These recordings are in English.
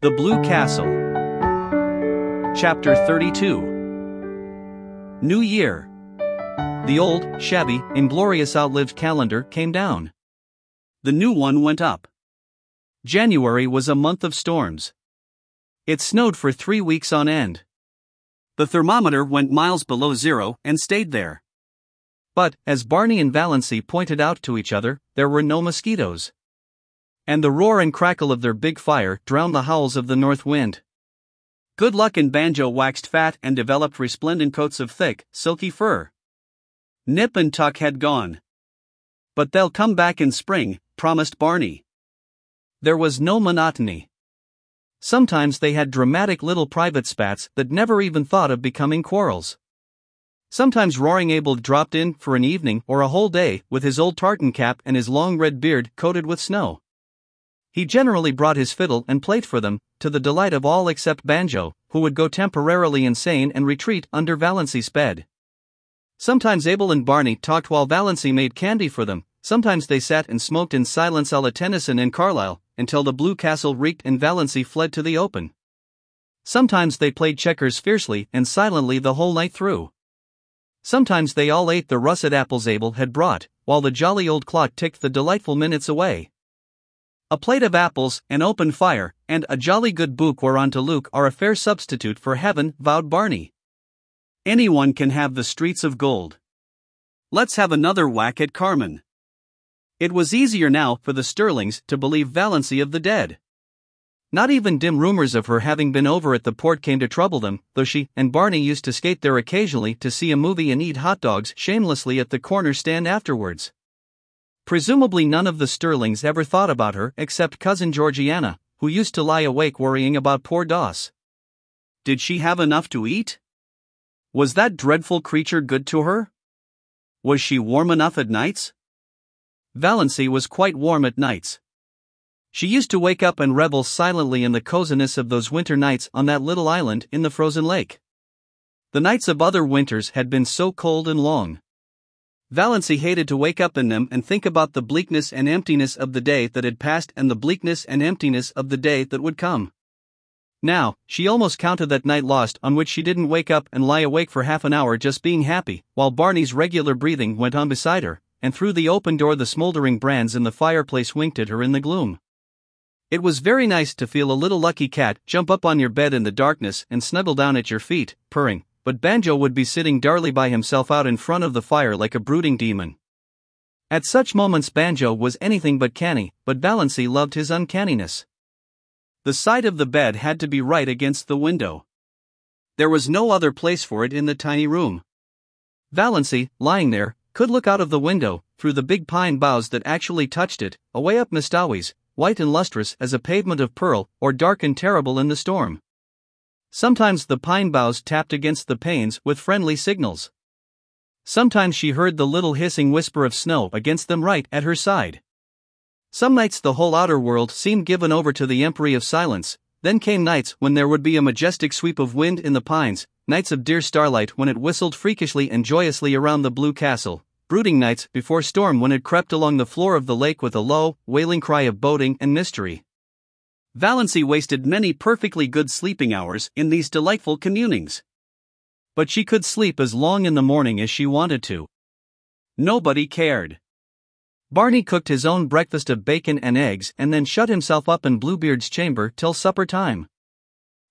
The Blue Castle. Chapter 32. New Year. The old, shabby, inglorious outlived calendar came down. The new one went up. January was a month of storms. It snowed for 3 weeks on end. The thermometer went miles below zero and stayed there. But, as Barney and Valancy pointed out to each other, there were no mosquitoes. And the roar and crackle of their big fire drowned the howls of the north wind. Good Luck and Banjo waxed fat and developed resplendent coats of thick, silky fur. Nip and Tuck had gone. But they'll come back in spring, promised Barney. There was no monotony. Sometimes they had dramatic little private spats that never even thought of becoming quarrels. Sometimes Roaring Abel dropped in for an evening or a whole day with his old tartan cap and his long red beard coated with snow. He generally brought his fiddle and played for them, to the delight of all except Banjo, who would go temporarily insane and retreat under Valancy's bed. Sometimes Abel and Barney talked while Valancy made candy for them. Sometimes they sat and smoked in silence a la Tennyson and Carlyle, until the Blue Castle reeked and Valancy fled to the open. Sometimes they played checkers fiercely and silently the whole night through. Sometimes they all ate the russet apples Abel had brought, while the jolly old clock ticked the delightful minutes away. A plate of apples, an open fire, and a jolly good book whereon to look are a fair substitute for heaven, vowed Barney. Anyone can have the streets of gold. Let's have another whack at Carmen. It was easier now for the Stirlings to believe Valancy of the dead. Not even dim rumors of her having been over at the port came to trouble them, though she and Barney used to skate there occasionally to see a movie and eat hot dogs shamelessly at the corner stand afterwards. Presumably none of the Stirlings ever thought about her except Cousin Georgiana, who used to lie awake worrying about poor Doss. Did she have enough to eat? Was that dreadful creature good to her? Was she warm enough at nights? Valancy was quite warm at nights. She used to wake up and revel silently in the coziness of those winter nights on that little island in the frozen lake. The nights of other winters had been so cold and long. Valancy hated to wake up in them and think about the bleakness and emptiness of the day that had passed and the bleakness and emptiness of the day that would come. Now, she almost counted that night lost on which she didn't wake up and lie awake for half an hour just being happy, while Barney's regular breathing went on beside her, and through the open door the smoldering brands in the fireplace winked at her in the gloom. It was very nice to feel a little lucky cat jump up on your bed in the darkness and snuggle down at your feet, purring, but Banjo would be sitting darkly by himself out in front of the fire like a brooding demon. At such moments Banjo was anything but canny, but Valancy loved his uncanniness. The side of the bed had to be right against the window. There was no other place for it in the tiny room. Valancy, lying there, could look out of the window, through the big pine boughs that actually touched it, away up Mistawey's, white and lustrous as a pavement of pearl, or dark and terrible in the storm. Sometimes the pine boughs tapped against the panes with friendly signals. Sometimes she heard the little hissing whisper of snow against them right at her side. Some nights the whole outer world seemed given over to the empery of silence. Then came nights when there would be a majestic sweep of wind in the pines, nights of dear starlight when it whistled freakishly and joyously around the Blue Castle, brooding nights before storm when it crept along the floor of the lake with a low, wailing cry of boding and mystery. Valancy wasted many perfectly good sleeping hours in these delightful communings. But she could sleep as long in the morning as she wanted to. Nobody cared. Barney cooked his own breakfast of bacon and eggs and then shut himself up in Bluebeard's chamber till supper time.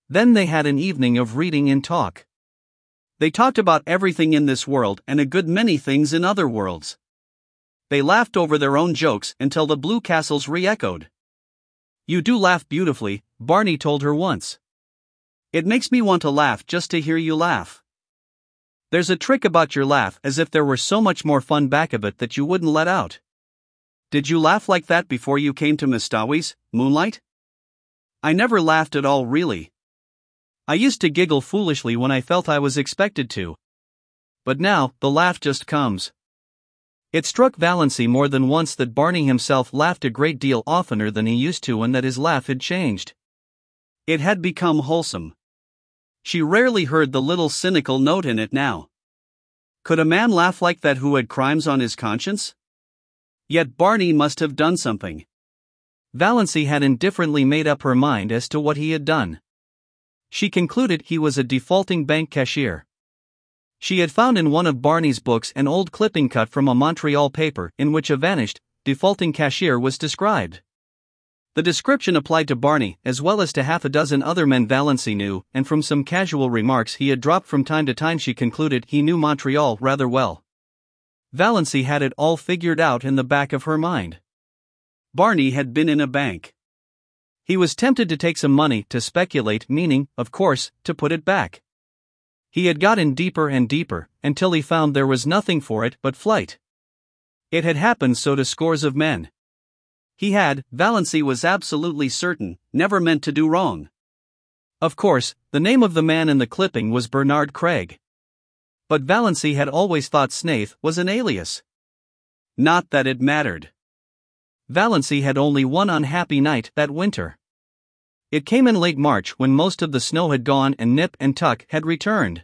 Then they had an evening of reading and talk. They talked about everything in this world and a good many things in other worlds. They laughed over their own jokes until the Blue Castles re-echoed. "You do laugh beautifully," Barney told her once. "It makes me want to laugh just to hear you laugh. There's a trick about your laugh as if there were so much more fun back of it that you wouldn't let out. Did you laugh like that before you came to Mistawey's, Moonlight?" "I never laughed at all really. I used to giggle foolishly when I felt I was expected to. But now, the laugh just comes." It struck Valancy more than once that Barney himself laughed a great deal oftener than he used to and that his laugh had changed. It had become wholesome. She rarely heard the little cynical note in it now. Could a man laugh like that who had crimes on his conscience? Yet Barney must have done something. Valancy had indifferently made up her mind as to what he had done. She concluded he was a defaulting bank cashier. She had found in one of Barney's books an old clipping cut from a Montreal paper in which a vanished, defaulting cashier was described. The description applied to Barney as well as to half a dozen other men Valancy knew, and from some casual remarks he had dropped from time to time she concluded he knew Montreal rather well. Valancy had it all figured out in the back of her mind. Barney had been in a bank. He was tempted to take some money to speculate, meaning, of course, to put it back. He had got in deeper and deeper, until he found there was nothing for it but flight. It had happened so to scores of men. He had, Valancy was absolutely certain, never meant to do wrong. Of course, the name of the man in the clipping was Bernard Craig. But Valancy had always thought Snaith was an alias. Not that it mattered. Valancy had only one unhappy night that winter. It came in late March when most of the snow had gone and Nip and Tuck had returned.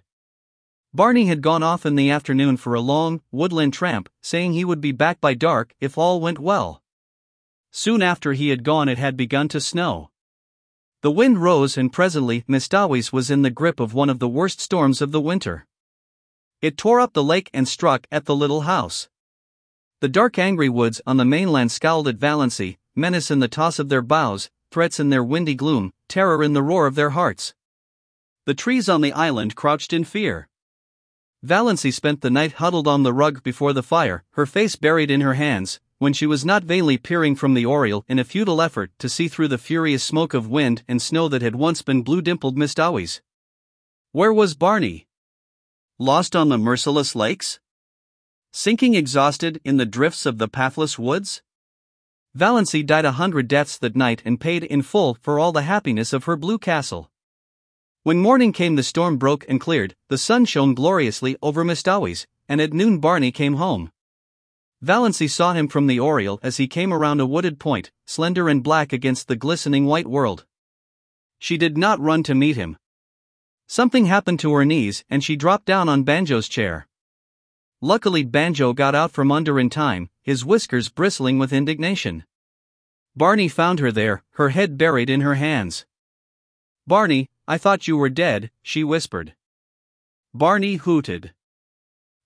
Barney had gone off in the afternoon for a long, woodland tramp, saying he would be back by dark if all went well. Soon after he had gone it had begun to snow. The wind rose and presently Mistawis was in the grip of one of the worst storms of the winter. It tore up the lake and struck at the little house. The dark angry woods on the mainland scowled at Valancy, menace in the toss of their boughs, threats in their windy gloom, terror in the roar of their hearts. The trees on the island crouched in fear. Valancy spent the night huddled on the rug before the fire, her face buried in her hands, when she was not vainly peering from the oriel in a futile effort to see through the furious smoke of wind and snow that had once been blue-dimpled Mistawis. Where was Barney? Lost on the merciless lakes? Sinking exhausted in the drifts of the pathless woods? Valancy died 100 deaths that night and paid in full for all the happiness of her blue castle. When morning came the storm broke and cleared, the sun shone gloriously over Mistawis, and at noon Barney came home. Valancy saw him from the oriel as he came around a wooded point, slender and black against the glistening white world. She did not run to meet him. Something happened to her knees and she dropped down on Banjo's chair. Luckily Banjo got out from under in time, his whiskers bristling with indignation. Barney found her there, her head buried in her hands. "Barney, I thought you were dead," she whispered. Barney hooted.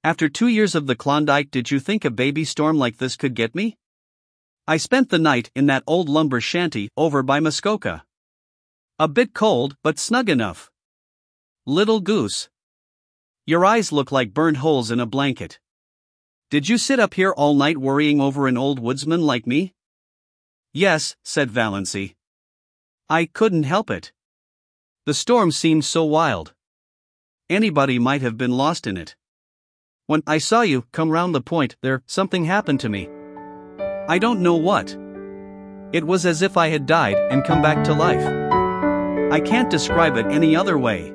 "After 2 years of the Klondike, did you think a baby storm like this could get me? I spent the night in that old lumber shanty over by Muskoka. A bit cold, but snug enough. Little goose. Your eyes look like burned holes in a blanket. Did you sit up here all night worrying over an old woodsman like me?" "Yes," said Valancy. "I couldn't help it. The storm seemed so wild. Anybody might have been lost in it. When I saw you come round the point there, something happened to me. I don't know what. It was as if I had died and come back to life. I can't describe it any other way."